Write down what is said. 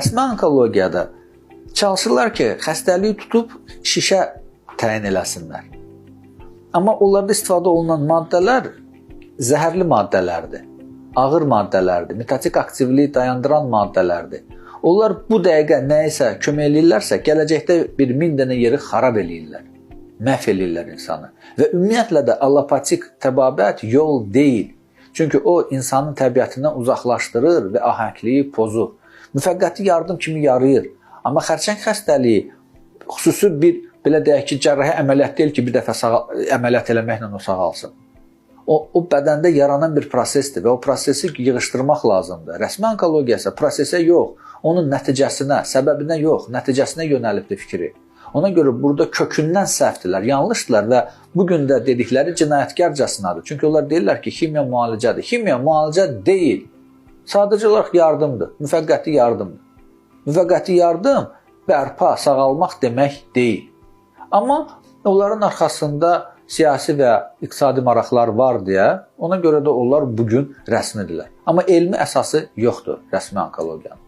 Rəsmi onkologiyada çalışırlar ki, xəstəliyi tutub şişə təyin eləsinlər. Amma onlarda istifadə olunan maddələr zəhərli maddələrdir, ağır maddələrdir, mutatik aktivliyi dayandıran maddələrdir. Onlar bu dəqiqə nəyisə kömək eləyirlərsə, gələcəkdə bir 1000 dənə yeri xarab eləyirlər, məhv eləyirlər insanı. Və ümumiyyətlə də allopatik təbabət yol deyil. Çünki o, insanın təbiətindən uzaqlaşdırır və ahəngliyi pozur. Müvəqqəti yardım kimi yarayır. Amma xərçəng xəstəliyi xüsusi bir, belə deyək ki, cərrahi əməliyyat deyil ki, bir dəfə əməliyyat eləməklə o sağalsın. O bədəndə yaranan bir prosesdir və o prosesi yığışdırmaq lazımdır. Rəsmi onkologiya isə prosesə yox, onun nəticəsinə, səbəbinə yox, nəticəsinə yönəlibdir fikri. Ona görə burada kökündən səhvdirlər, yanlışdırlar və bugün də dedikləri cinayətkarcasınadır. Çünki onlar deyirlər ki, ximiya müalicədir. Ximiya müalicə deyil. Sadəcə olaraq yardımdır, müvəqqəti yardımdır. Müvəqqəti yardım bərpa, sağalmaq demək deyil. Amma onların arxasında siyasi və iqtisadi maraqlar var deyə, ona görə də onlar bugün rəsmidirlər. Amma elmi əsası yoxdur rəsmi onkologiyanın.